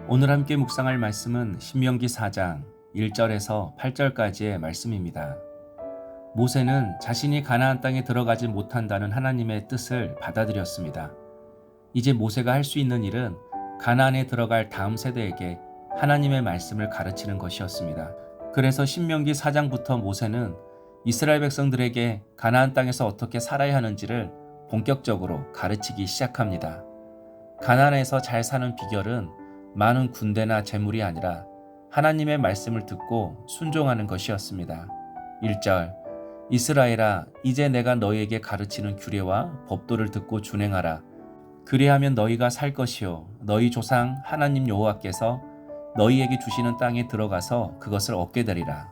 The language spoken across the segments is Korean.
오늘 함께 묵상할 말씀은 신명기 4장 1절에서 8절까지의 말씀입니다. 모세는 자신이 가나안 땅에 들어가지 못한다는 하나님의 뜻을 받아들였습니다. 이제 모세가 할 수 있는 일은 가나안에 들어갈 다음 세대에게 하나님의 말씀을 가르치는 것이었습니다. 그래서 신명기 4장부터 모세는 이스라엘 백성들에게 가나안 땅에서 어떻게 살아야 하는지를 본격적으로 가르치기 시작합니다. 가나안에서 잘 사는 비결은 많은 군대나 재물이 아니라 하나님의 말씀을 듣고 순종하는 것이었습니다. 1절 이스라엘아, 이제 내가 너희에게 가르치는 규례와 법도를 듣고 준행하라. 그리하면 너희가 살 것이요 너희 조상 하나님 여호와께서 너희에게 주시는 땅에 들어가서 그것을 얻게 되리라.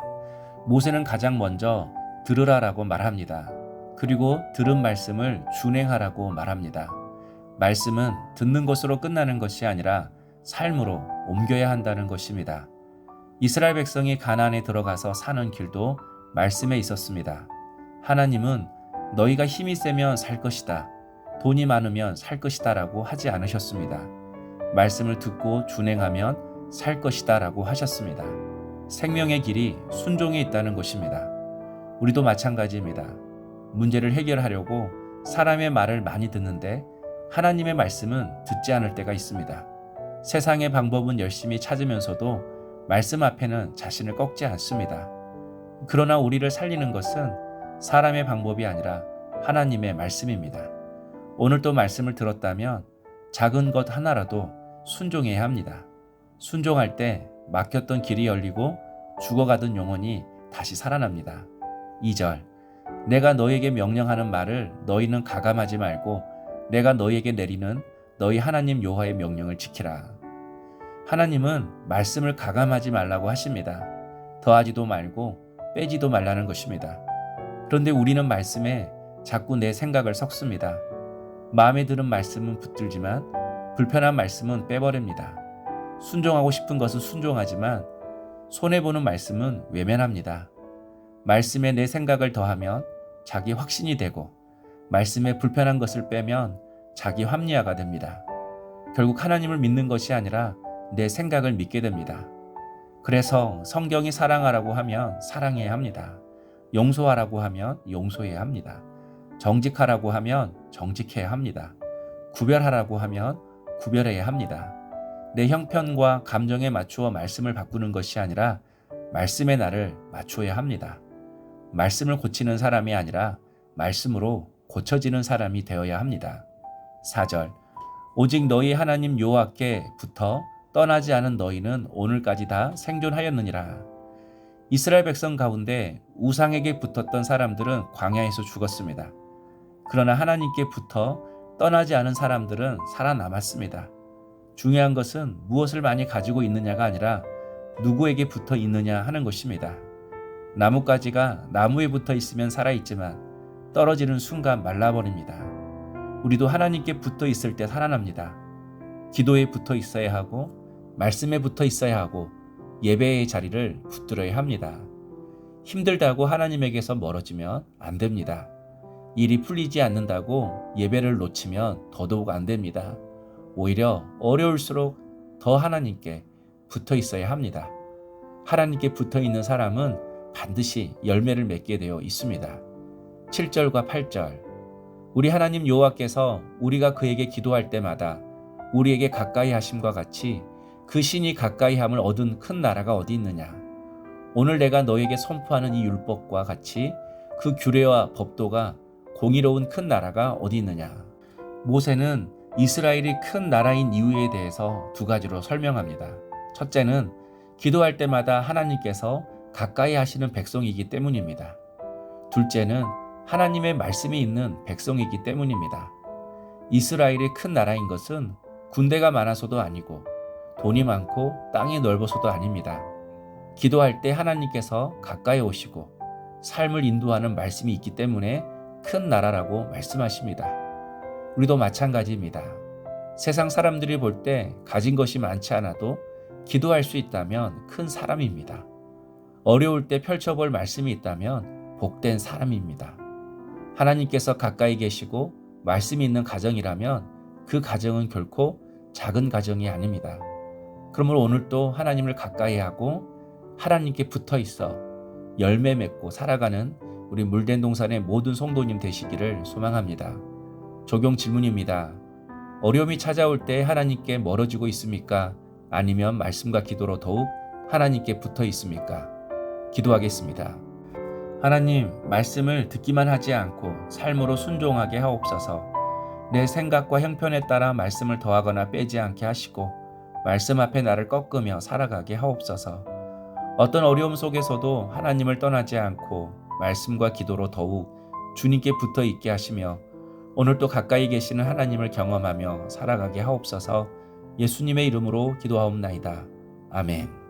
모세는 가장 먼저 들으라라고 말합니다. 그리고 들은 말씀을 준행하라고 말합니다. 말씀은 듣는 것으로 끝나는 것이 아니라 삶으로 옮겨야 한다는 것입니다. 이스라엘 백성이 가나안에 들어가서 사는 길도 말씀에 있었습니다. 하나님은 너희가 힘이 세면 살 것이다, 돈이 많으면 살 것이다 라고 하지 않으셨습니다. 말씀을 듣고 준행하면 살 것이다 라고 하셨습니다. 생명의 길이 순종에 있다는 것입니다. 우리도 마찬가지입니다. 문제를 해결하려고 사람의 말을 많이 듣는데 하나님의 말씀은 듣지 않을 때가 있습니다. 세상의 방법은 열심히 찾으면서도 말씀 앞에는 자신을 꺾지 않습니다. 그러나 우리를 살리는 것은 사람의 방법이 아니라 하나님의 말씀입니다. 오늘 또 말씀을 들었다면 작은 것 하나라도 순종해야 합니다. 순종할 때 막혔던 길이 열리고 죽어가던 영혼이 다시 살아납니다. 2절 내가 너희에게 명령하는 말을 너희는 가감하지 말고 내가 너희에게 내리는 너희 하나님 여호와의 명령을 지키라. 하나님은 말씀을 가감하지 말라고 하십니다. 더하지도 말고 빼지도 말라는 것입니다. 그런데 우리는 말씀에 자꾸 내 생각을 섞습니다. 마음에 드는 말씀은 붙들지만 불편한 말씀은 빼버립니다. 순종하고 싶은 것은 순종하지만 손해보는 말씀은 외면합니다. 말씀에 내 생각을 더하면 자기 확신이 되고 말씀에 불편한 것을 빼면 자기 합리화가 됩니다. 결국 하나님을 믿는 것이 아니라 내 생각을 믿게 됩니다. 그래서 성경이 사랑하라고 하면 사랑해야 합니다. 용서하라고 하면 용서해야 합니다. 정직하라고 하면 정직해야 합니다. 구별하라고 하면 구별해야 합니다. 내 형편과 감정에 맞추어 말씀을 바꾸는 것이 아니라 말씀의 나를 맞추어야 합니다. 말씀을 고치는 사람이 아니라 말씀으로 고쳐지는 사람이 되어야 합니다. 4절 오직 너희 하나님 여호와께 붙어 떠나지 않은 너희는 오늘까지 다 생존하였느니라. 이스라엘 백성 가운데 우상에게 붙었던 사람들은 광야에서 죽었습니다. 그러나 하나님께 붙어 떠나지 않은 사람들은 살아남았습니다. 중요한 것은 무엇을 많이 가지고 있느냐가 아니라 누구에게 붙어 있느냐 하는 것입니다. 나뭇가지가 나무에 붙어 있으면 살아있지만 떨어지는 순간 말라버립니다. 우리도 하나님께 붙어 있을 때 살아납니다. 기도에 붙어 있어야 하고 말씀에 붙어 있어야 하고 예배의 자리를 붙들어야 합니다. 힘들다고 하나님에게서 멀어지면 안 됩니다. 일이 풀리지 않는다고 예배를 놓치면 더더욱 안 됩니다. 오히려 어려울수록 더 하나님께 붙어 있어야 합니다. 하나님께 붙어 있는 사람은 반드시 열매를 맺게 되어 있습니다. 7절과 8절 우리 하나님 여호와께서 우리가 그에게 기도할 때마다 우리에게 가까이 하심과 같이 그 신이 가까이 함을 얻은 큰 나라가 어디 있느냐. 오늘 내가 너에게 선포하는 이 율법과 같이 그 규례와 법도가 공의로운 큰 나라가 어디 있느냐. 모세는 이스라엘이 큰 나라인 이유에 대해서 두 가지로 설명합니다. 첫째는 기도할 때마다 하나님께서 가까이 하시는 백성이기 때문입니다. 둘째는 하나님의 말씀이 있는 백성이기 때문입니다. 이스라엘이 큰 나라인 것은 군대가 많아서도 아니고 돈이 많고 땅이 넓어서도 아닙니다. 기도할 때 하나님께서 가까이 오시고 삶을 인도하는 말씀이 있기 때문에 큰 나라라고 말씀하십니다. 우리도 마찬가지입니다. 세상 사람들이 볼 때 가진 것이 많지 않아도 기도할 수 있다면 큰 사람입니다. 어려울 때 펼쳐볼 말씀이 있다면 복된 사람입니다. 하나님께서 가까이 계시고 말씀이 있는 가정이라면 그 가정은 결코 작은 가정이 아닙니다. 그러므로 오늘도 하나님을 가까이 하고 하나님께 붙어 있어 열매 맺고 살아가는 우리 물된 동산의 모든 성도님 되시기를 소망합니다. 적용 질문입니다. 어려움이 찾아올 때 하나님께 멀어지고 있습니까? 아니면 말씀과 기도로 더욱 하나님께 붙어 있습니까? 기도하겠습니다. 하나님, 말씀을 듣기만 하지 않고 삶으로 순종하게 하옵소서. 내 생각과 형편에 따라 말씀을 더하거나 빼지 않게 하시고 말씀 앞에 나를 꺾으며 살아가게 하옵소서. 어떤 어려움 속에서도 하나님을 떠나지 않고 말씀과 기도로 더욱 주님께 붙어 있게 하시며 오늘도 가까이 계시는 하나님을 경험하며 살아가게 하옵소서. 예수님의 이름으로 기도하옵나이다. 아멘.